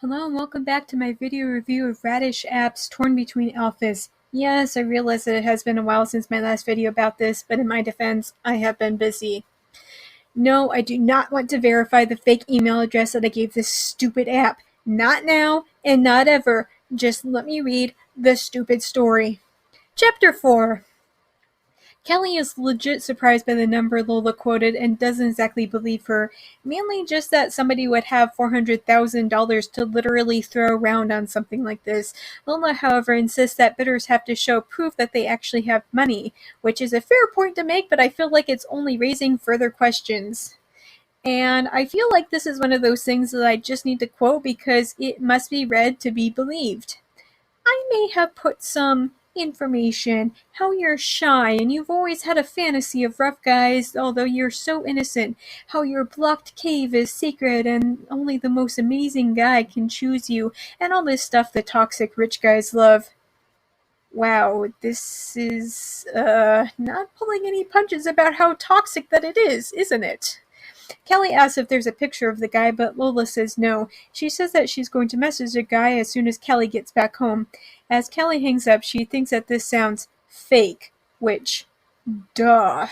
Hello and welcome back to my video review of Radish apps torn between alphas. Yes, I realize that it has been a while since my last video about this, but in my defense, I have been busy. No, I do not want to verify the fake email address that I gave this stupid app. Not now, and not ever. Just let me read the stupid story. Chapter 4. Kelly is legit surprised by the number Lola quoted and doesn't exactly believe her, mainly just that somebody would have $400,000 to literally throw around on something like this. Lola, however, insists that bidders have to show proof that they actually have money, which is a fair point to make, but I feel like it's only raising further questions. And I feel like this is one of those things that I just need to quote because it must be read to be believed. I may have put some information, how you're shy and you've always had a fantasy of rough guys, although you're so innocent, how your blocked cave is secret and only the most amazing guy can choose you, and all this stuff that toxic rich guys love. Wow, this is, not pulling any punches about how toxic that it is, isn't it? Kelly asks if there's a picture of the guy, but Lola says no. She says that she's going to message the guy as soon as Kelly gets back home. As Kelly hangs up, she thinks that this sounds fake, which, duh.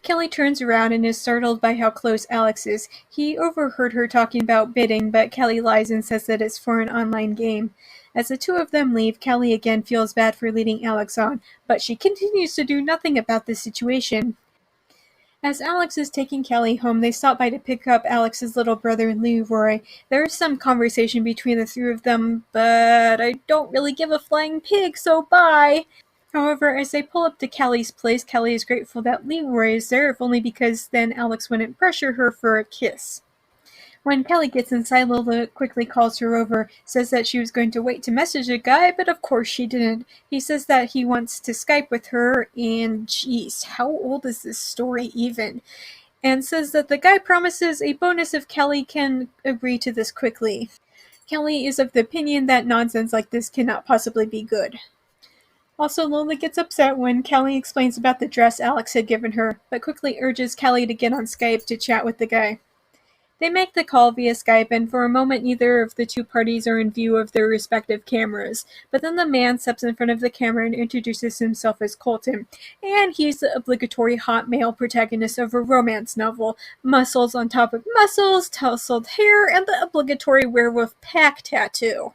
Kelly turns around and is startled by how close Alex is. He overheard her talking about bidding, but Kelly lies and says that it's for an online game. As the two of them leave, Kelly again feels bad for leading Alex on, but she continues to do nothing about the situation. As Alex is taking Kelly home, they stop by to pick up Alex's little brother, Leroy. There is some conversation between the three of them, but I don't really give a flying pig, so bye! However, as they pull up to Kelly's place, Kelly is grateful that Leroy is there, if only because then Alex wouldn't pressure her for a kiss. When Kelly gets inside, Lola quickly calls her over, says that she was going to wait to message the guy, but of course she didn't. He says that he wants to Skype with her, and geez, how old is this story even? And says that the guy promises a bonus if Kelly can agree to this quickly. Kelly is of the opinion that nonsense like this cannot possibly be good. Also, Lola gets upset when Kelly explains about the dress Alex had given her, but quickly urges Kelly to get on Skype to chat with the guy. They make the call via Skype, and for a moment neither of the two parties are in view of their respective cameras. But then the man steps in front of the camera and introduces himself as Colton. And he's the obligatory hot male protagonist of a romance novel. Muscles on top of muscles, tousled hair, and the obligatory werewolf pack tattoo.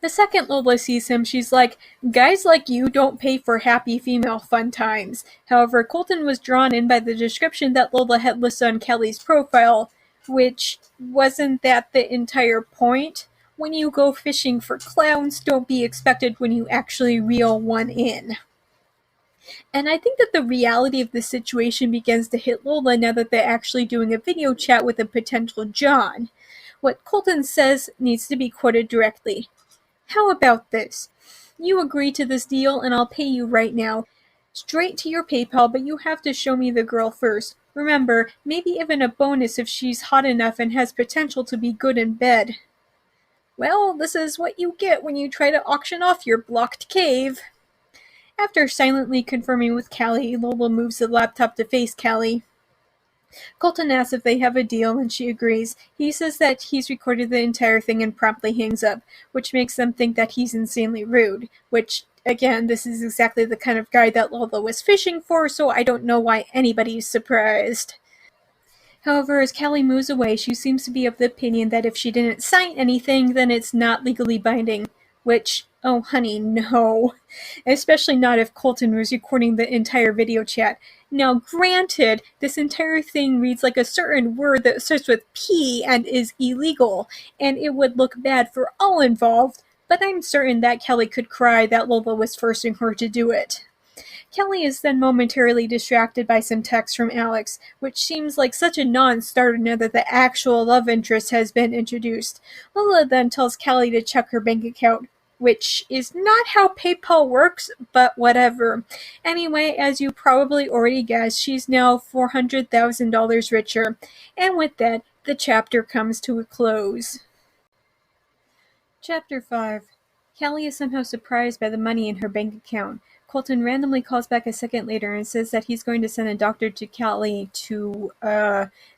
The second Lola sees him, she's like, guys like you don't pay for happy female fun times. However, Colton was drawn in by the description that Lola had listed on Kelly's profile, which wasn't that the entire point? When you go fishing for clowns, don't be expected when you actually reel one in. And I think that the reality of the situation begins to hit Lola now that they're actually doing a video chat with a potential John. What Colton says needs to be quoted directly. How about this? You agree to this deal and I'll pay you right now. Straight to your PayPal, but you have to show me the girl first. Remember, maybe even a bonus if she's hot enough and has potential to be good in bed. Well, this is what you get when you try to auction off your blocked cave. After silently confirming with Callie, Lola moves the laptop to face Callie. Colton asks if they have a deal and she agrees. He says that he's recorded the entire thing and promptly hangs up, which makes them think that he's insanely rude, which, again, this is exactly the kind of guy that Lola was fishing for, so I don't know why anybody's surprised. However, as Callie moves away, she seems to be of the opinion that if she didn't sign anything, then it's not legally binding, which, oh honey, no. Especially not if Colton was recording the entire video chat. Now, granted, this entire thing reads like a certain word that starts with P and is illegal, and it would look bad for all involved, but I'm certain that Kelly could cry that Lola was forcing her to do it. Kelly is then momentarily distracted by some text from Alex, which seems like such a non-starter now that the actual love interest has been introduced. Lola then tells Kelly to check her bank account, which is not how PayPal works, but whatever. Anyway, as you probably already guessed, she's now $400,000 richer. And with that, the chapter comes to a close. Chapter 5. Kelly is somehow surprised by the money in her bank account. Colton randomly calls back a second later and says that he's going to send a doctor to Kelly to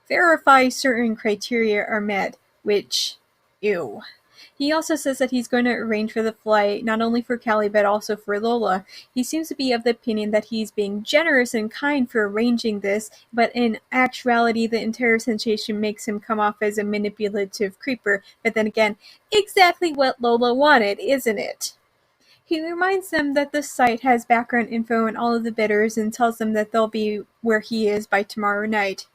verify certain criteria are met, which, Ew. He also says that he's going to arrange for the flight, not only for Callie but also for Lola. He seems to be of the opinion that he's being generous and kind for arranging this, but in actuality the entire situation makes him come off as a manipulative creeper. But then again, exactly what Lola wanted, isn't it? He reminds them that the site has background info on all of the bidders and tells them that they'll be where he is by tomorrow night.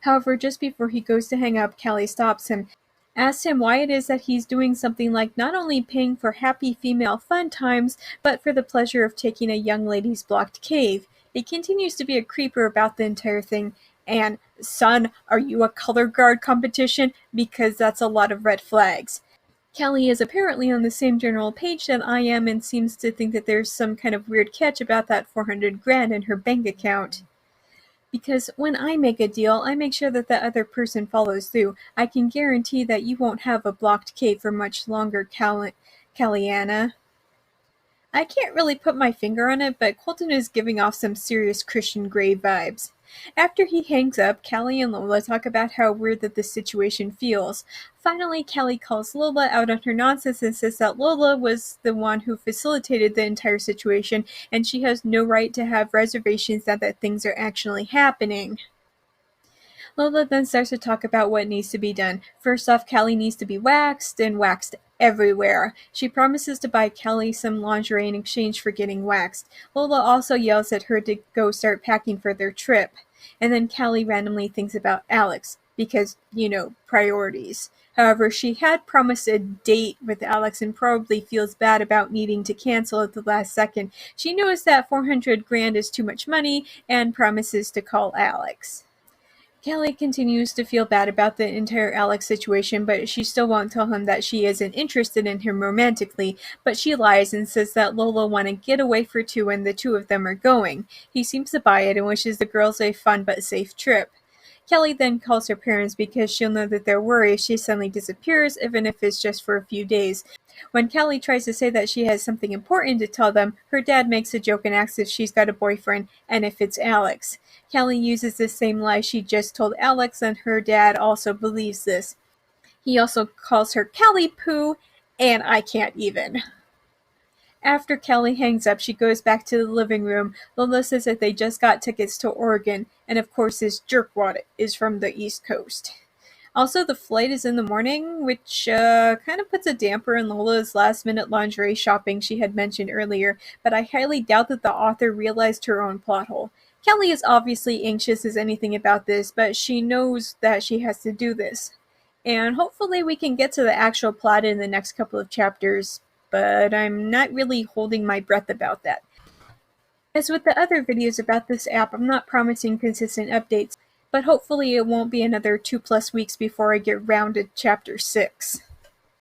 However, just before he goes to hang up, Callie stops him, asks him why it is that he's doing something like not only paying for happy female fun times, but for the pleasure of taking a young lady's blocked cave. He continues to be a creeper about the entire thing, and, son, are you a color guard competition? Because that's a lot of red flags. Callie is apparently on the same general page that I am and seems to think that there's some kind of weird catch about that 400 grand in her bank account. Because when I make a deal, I make sure that the other person follows through. I can guarantee that you won't have a blocked cave for much longer, Calliana. I can't really put my finger on it, but Colton is giving off some serious Christian Grey vibes. After he hangs up, Callie and Lola talk about how weird that this situation feels. Finally, Callie calls Lola out on her nonsense and says that Lola was the one who facilitated the entire situation, and she has no right to have reservations now that things are actually happening. Lola then starts to talk about what needs to be done. First off, Callie needs to be waxed, and waxed everywhere. She promises to buy Callie some lingerie in exchange for getting waxed. Lola also yells at her to go start packing for their trip. And then Callie randomly thinks about Alex, because, priorities. However, she had promised a date with Alex and probably feels bad about needing to cancel at the last second. She knows that 400 grand is too much money and promises to call Alex. Callie continues to feel bad about the entire Alex situation, but she still won't tell him that she isn't interested in him romantically, but she lies and says that Lola want to get away for two and the two of them are going. He seems to buy it and wishes the girls a fun but safe trip. Callie then calls her parents because she'll know that they're worried if she suddenly disappears, even if it's just for a few days. When Callie tries to say that she has something important to tell them, her dad makes a joke and asks if she's got a boyfriend and if it's Alex. Callie uses the same lie she just told Alex, and her dad also believes this. He also calls her Callie Poo, and I can't even. After Callie hangs up, she goes back to the living room. Lola says that they just got tickets to Oregon, and of course this jerkwad is from the East Coast. Also, the flight is in the morning, which kind of puts a damper in Lola's last-minute lingerie shopping she had mentioned earlier, but I highly doubt that the author realized her own plot hole. Callie is obviously anxious as anything about this, but she knows that she has to do this. And hopefully we can get to the actual plot in the next couple of chapters, but I'm not really holding my breath about that. As with the other videos about this app, I'm not promising consistent updates, but hopefully it won't be another 2+ weeks before I get round to chapter 6.